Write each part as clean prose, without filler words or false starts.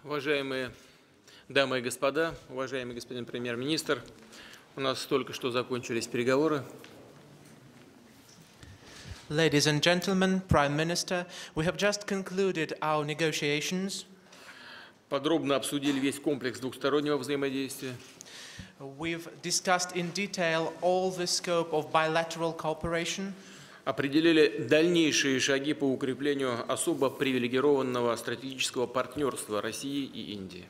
Уважаемые дамы и господа, уважаемый господин премьер-министр, у нас только что закончились переговоры. Ladies and gentlemen, Prime Minister, we have just concluded our negotiations. Подробно обсудили весь комплекс двухстороннего взаимодействия. We've discussed in detail all the scope of bilateral cooperation. Определили дальнейшие шаги по укреплению особо привилегированного стратегического партнерства России и Индии.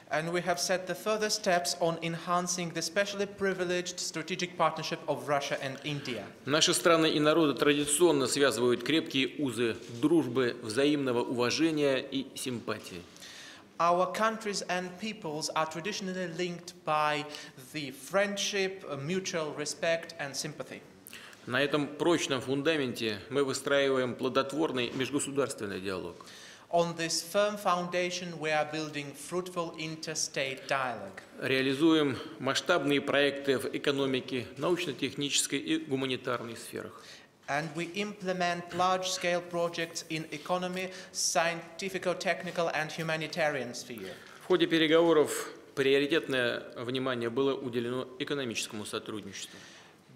And we have set the further steps on enhancing the specially privileged strategic partnership of Russia and India. Наши страны и народы традиционно связывают крепкие узы дружбы, взаимного уважения и симпатии. Our countries and peoples are traditionally linked by the friendship, mutual respect and sympathy. На этом прочном фундаменте мы выстраиваем плодотворный межгосударственный диалог. On this firm foundation, we are building fruitful interstate dialogue. Реализуем масштабные проекты в экономике, научно-технической и гуманитарной сферах. And we implement large-scale projects in economy, scientifico-technical and humanitarian sphere. В ходе переговоров приоритетное внимание было уделено экономическому сотрудничеству.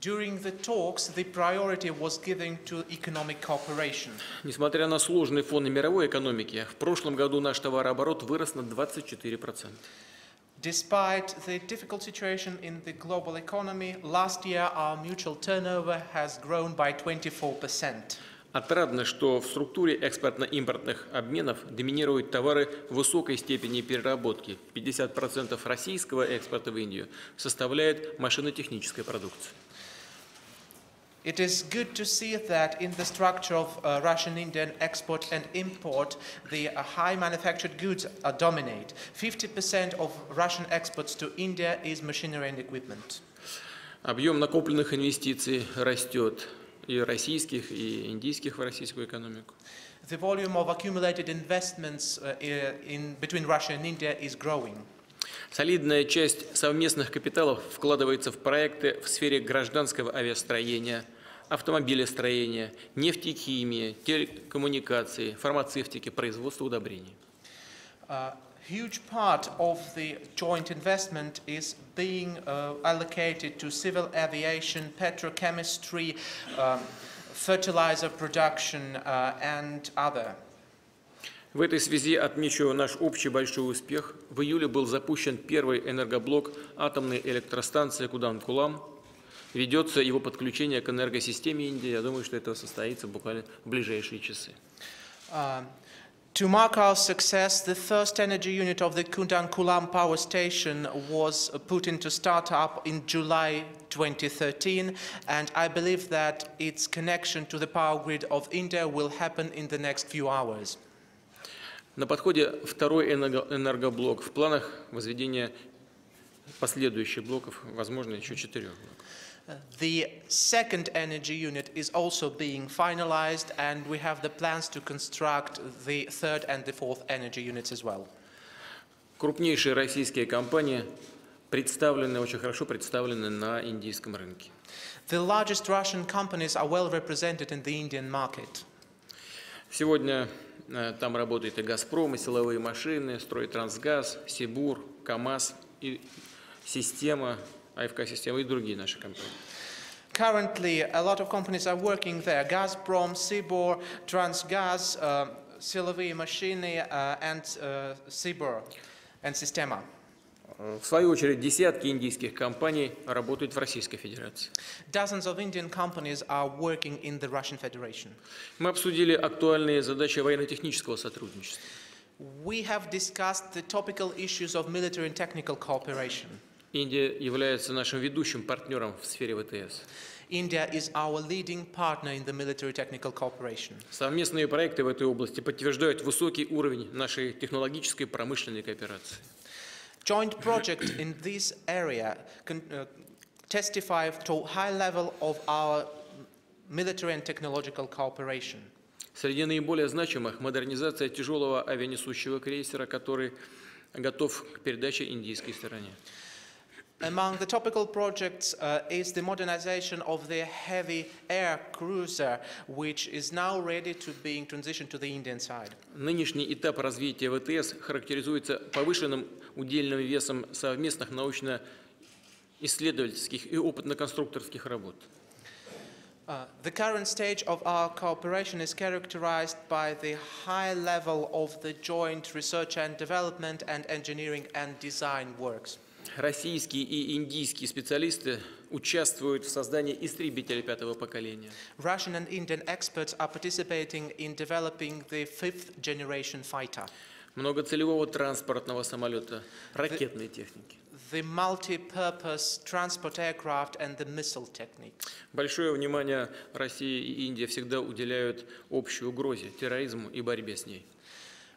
During the talks, the priority was given to economic cooperation. Несмотря на сложный фон мировой экономики, в прошлом году наш товарооборот вырос на 24%. Despite the difficult situation in the global economy, last year our mutual turnover has grown by 24%. Отрадно, что в структуре экспортно-импортных обменов доминируют товары высокой степени переработки. 50% российского экспорта в Индию составляет машинотехническая продукция. It is good to see that in the structure of Russian-Indian export and import, the high manufactured goods dominate. 50% of Russian exports to India is machinery and equipment. Объем накопленных инвестиций растет, и российских, и индийских в российскую экономику. The volume of accumulated investments between Russia and India is growing. Солидная часть совместных капиталов вкладывается в проекты в сфере гражданского авиастроения, автомобилестроения, нефтехимии, телекоммуникации, фармацевтики, производства удобрений. Huge part of the joint investment is being allocated to civil aviation, petrochemistry, fertilizer production and other. В этой связи отмечу наш общий большой успех. В июле был запущен первый энергоблок атомной электростанции Кудан-Кулам. Ведется его подключение к энергосистеме Индии. Я думаю, что это состоится буквально в ближайшие часы. To mark our success, the first energy unit of the Kudan-Kulam power station was put into startup in July 2013, and I believe that its connection to the power grid of India will happen in the next few hours. На подходе второй энергоблок. В планах возведения последующих блоков, возможно, еще 4 блоков. The second energy unit is also being finalized, and we have the plans to construct the third and the fourth energy units as well. Крупнейшие российские компании представлены, очень хорошо представлены на индийском рынке. The largest Russian companies are well represented in the Indian market. Сегодня там работает и «Газпром», и силовые машины, «Стройтрансгаз», «Сибур», «КамАЗ», и «Система», АФК-система и другие наши компании. Currently, a lot of companies are working there. Gazprom, Sibur, Transgaz, силовые машины, and Sibur, and Sistema. В свою очередь, десятки индийских компаний работают в Российской Федерации. Dozens of Indian companies are working in the Russian Federation. Мы обсудили актуальные задачи военно-технического сотрудничества. We have discussed the topical issues of military and technical cooperation. Индия является нашим ведущим партнером в сфере ВТС. India is our leading partner in the military technical cooperation. Совместные проекты в этой области подтверждают высокий уровень нашей технологической промышленной кооперации. Joint projects in this area testify to high level of our military and technological cooperation. Среди наиболее значимых модернизация тяжелого авианесущего крейсера, который готов к передаче индийской стороне. Among the topical projects is the modernization of the heavy air cruiser, which is now ready to being transitioned to the Indian side. Нынешний этап развития ВТС характеризуется повышенным удельным весом совместных научно-исследовательских и опытно-конструкторских работ. The current stage of our cooperation is characterized by the high level of the joint research and development and engineering and design works. Российские и индийские специалисты участвуют в создании истребителя пятого поколения. Russian and Indian experts are participating in developing the fifth generation fighter. Многоцелевого транспортного самолета, ракетной техники. The multi-purpose transport aircraft and the missile techniques. Большое внимание Россия и Индия всегда уделяют общей угрозе, терроризму и борьбе с ней.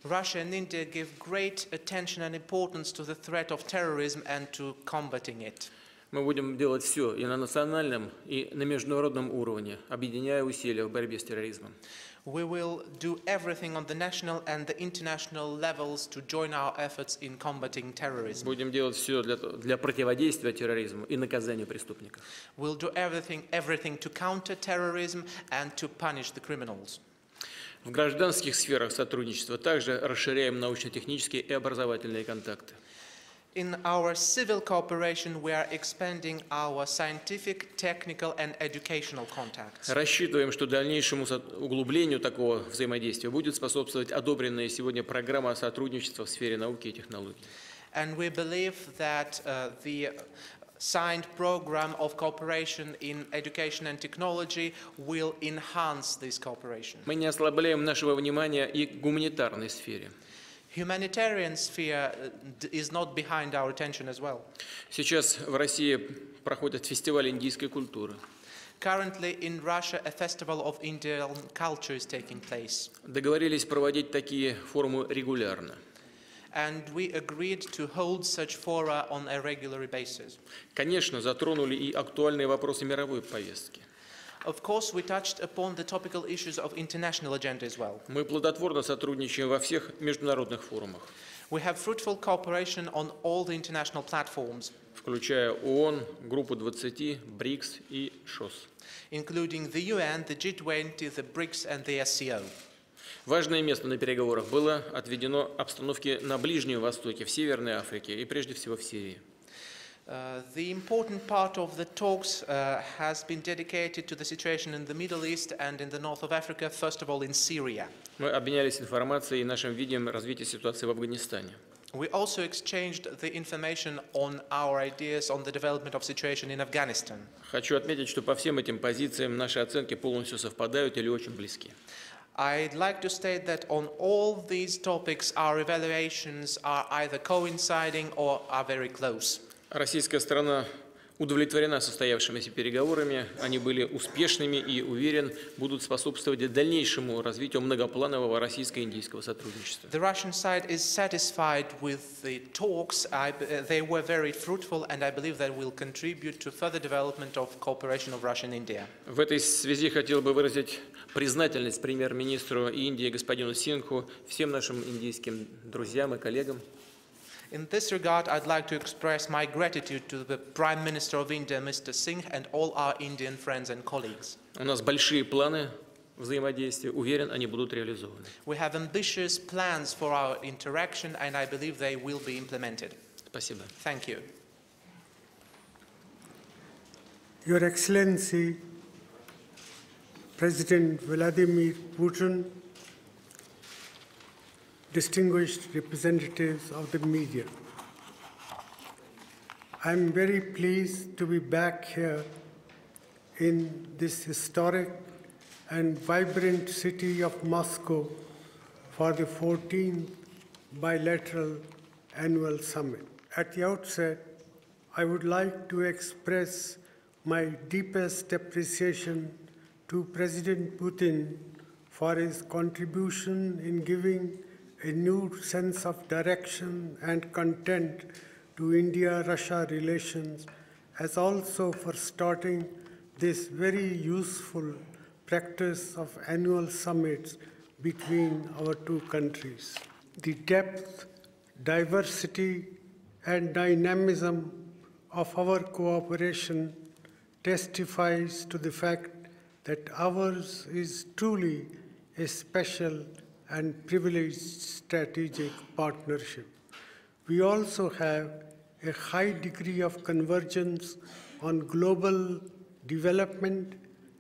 Russia and India give great attention and importance to the threat of terrorism and to combating it. Мы будем делать все и на национальном, и на международном уровне, объединяя усилия в борьбе с терроризмом. We will do everything on the national and the international levels to join our efforts in combating terrorism. Будем делать все для противодействия терроризму и наказания преступников. We'll do everything to counter terrorism and to punish the criminals. В гражданских сферах сотрудничества также расширяем научно-технические и образовательные контакты. In our civil cooperation, we are expanding our scientific, technical and educational contacts. Рассчитываем, что дальнейшему углублению такого взаимодействия будет способствовать одобренная сегодня программа сотрудничества в сфере науки и технологий. And we believe that the signed program of cooperation in education and technology will enhance this cooperation. Мы не ослабляем нашего внимания и к гуманитарной сфере. Humanitarian sphere is not behind our attention as well. Сейчас в России проходит фестиваль индийской культуры. Currently in Russia, a festival of Indian culture is taking place. Договорились проводить такие форумы регулярно. And we agreed to hold such fora on a regular basis. Конечно, затронули и актуальные вопросы мировой повестки. Of course, we touched upon the topical issues of international agenda as well. Мы плодотворно сотрудничаем во всех международных форумах, We have fruitful cooperation on all the international platforms, включая ООН, Группу 20, БРИКС и ШОС. including the UN, the G20, the BRICS and the SCO. Важное место на переговорах было отведено обстановке на Ближнем Востоке, в Северной Африке и прежде всего в Сирии. The important part of the talks has been dedicated to the situation in the Middle East and in the north of Africa, first of all in Syria. Мы обменялись информацией и нашим видением развития ситуации в Афганистане. We also exchanged the information on our ideas on the development of situation in Afghanistan. Хочу отметить, что по всем этим позициям наши оценки полностью совпадают или очень близки. I'd like to state that on all these topics our evaluations are either coinciding or are very close. Российская сторона удовлетворена состоявшимися переговорами, они были успешными и, уверен, будут способствовать дальнейшему развитию многопланового российско-индийского сотрудничества. The Russian side is satisfied with the talks. They were very fruitful and I believe that will contribute to further development of cooperation of Russia and India. В этой связи хотел бы выразить признательность премьер-министру Индии господину Синху, всем нашим индийским друзьям и коллегам. In this regard, I'd like to express my gratitude to the Prime Minister of India, Mr. Singh, and all our Indian friends and colleagues. У нас большие планы взаимодействия, уверен, они будут реализованы. We have ambitious plans for our interaction, and I believe they will be implemented. Спасибо. Thank you. Your Excellency, President Vladimir Putin, distinguished representatives of the media. I am very pleased to be back here in this historic and vibrant city of Moscow for the 14th bilateral annual summit. At the outset, I would like to express my deepest appreciation to President Putin for his contribution in giving a new sense of direction and content to India-Russia relations, as also for starting this very useful practice of annual summits between our two countries. The depth, diversity, and dynamism of our cooperation testifies to the fact that ours is truly a special and privileged strategic partnership. We also have a high degree of convergence on global development,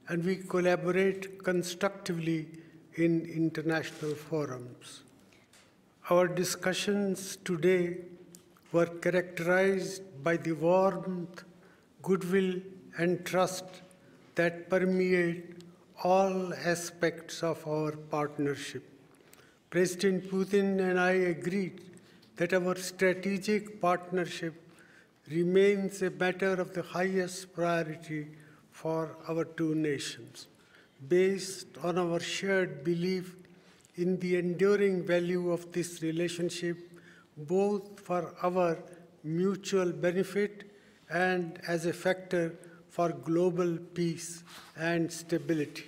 and we collaborate constructively in international forums. Our discussions today were characterized by the warmth, goodwill, and trust that permeate all aspects of our partnership. President Putin and I agreed that our strategic partnership remains a matter of the highest priority for our two nations, based on our shared belief in the enduring value of this relationship, both for our mutual benefit and as a factor for global peace and stability.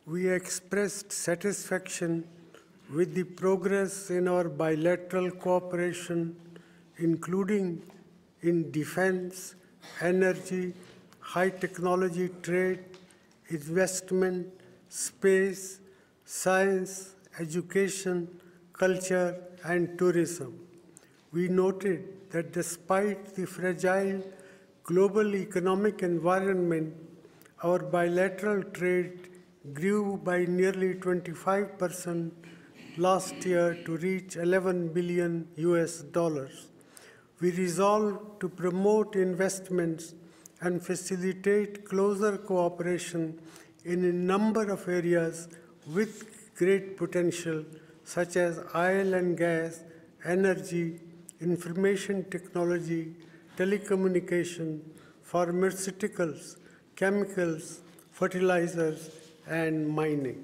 We expressed satisfaction with the progress in our bilateral cooperation, including in defense, energy, high technology trade, investment, space, science, education, culture, and tourism. We noted that despite the fragile global economic environment, our bilateral trade grew by nearly 25% last year to reach $11 billion. We resolved to promote investments and facilitate closer cooperation in a number of areas with great potential, such as oil and gas, energy, information technology, telecommunication, pharmaceuticals, chemicals, fertilizers, and mining.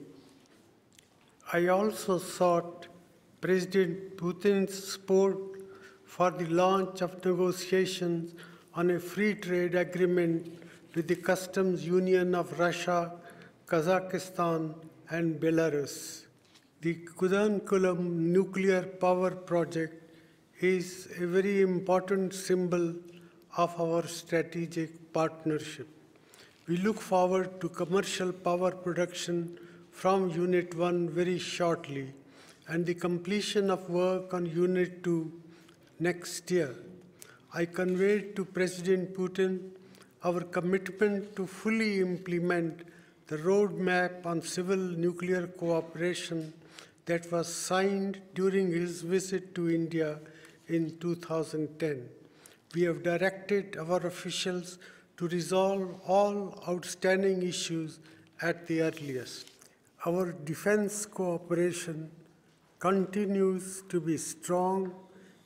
I also sought President Putin's support for the launch of negotiations on a free trade agreement with the Customs Union of Russia, Kazakhstan, and Belarus. The Kudankulam nuclear power project is a very important symbol of our strategic partnership. We look forward to commercial power production from Unit 1 very shortly, and the completion of work on Unit 2 next year. I conveyed to President Putin our commitment to fully implement the roadmap on civil nuclear cooperation that was signed during his visit to India in 2010. We have directed our officials to resolve all outstanding issues at the earliest. Our defense cooperation continues to be strong,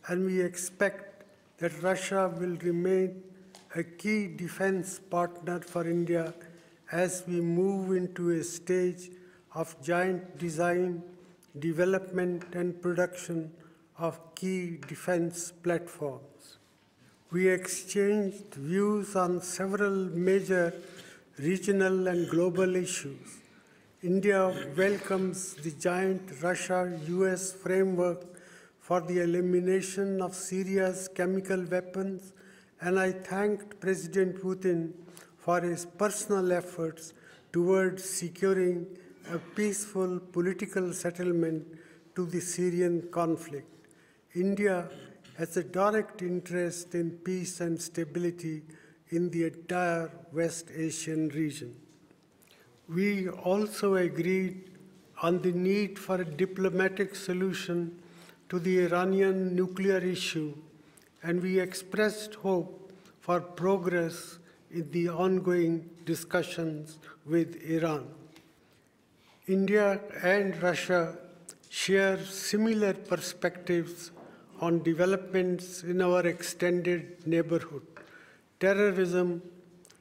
and we expect that Russia will remain a key defense partner for India as we move into a stage of joint design, development, and production of key defense platforms. We exchanged views on several major regional and global issues. India welcomes the joint Russia-US framework for the elimination of Syria's chemical weapons, and I thanked President Putin for his personal efforts towards securing a peaceful political settlement to the Syrian conflict. India has a direct interest in peace and stability in the entire West Asian region. We also agreed on the need for a diplomatic solution to the Iranian nuclear issue, and we expressed hope for progress in the ongoing discussions with Iran. India and Russia share similar perspectives on developments in our extended neighborhood. Terrorism,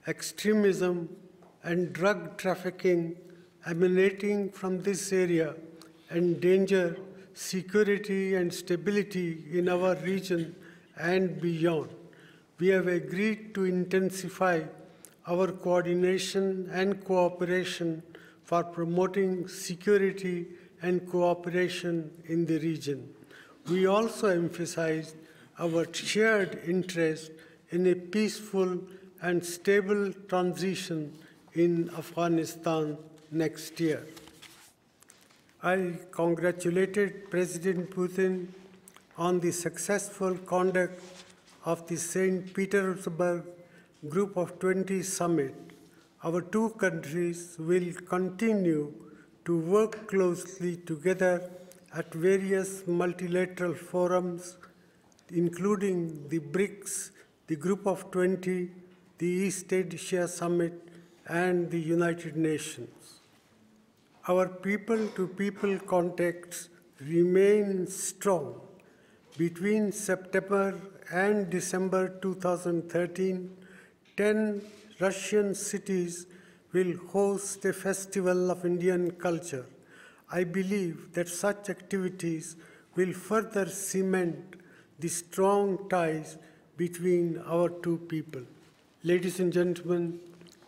extremism, and drug trafficking emanating from this area endanger security and stability in our region and beyond. We have agreed to intensify our coordination and cooperation for promoting security and cooperation in the region. We also emphasized our shared interest in a peaceful and stable transition in Afghanistan next year. I congratulated President Putin on the successful conduct of the St. Petersburg Group of 20 summit. Our two countries will continue to work closely together at various multilateral forums, including the BRICS, the Group of 20, the East Asia Summit, and the United Nations. Our people-to-people contacts remain strong. Between September and December 2013, 10 Russian cities will host a festival of Indian culture. I believe that such activities will further cement the strong ties between our two people. Ladies and gentlemen,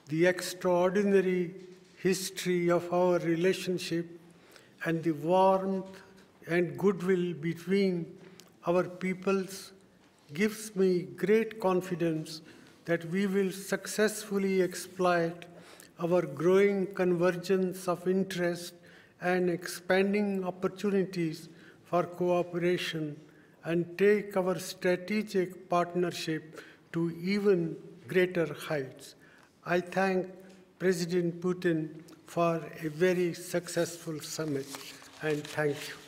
the extraordinary history of our relationship and the warmth and goodwill between our peoples gives me great confidence that we will successfully exploit our growing convergence of interest and expanding opportunities for cooperation and take our strategic partnership to even greater heights. I thank President Putin for a very successful summit, and thank you.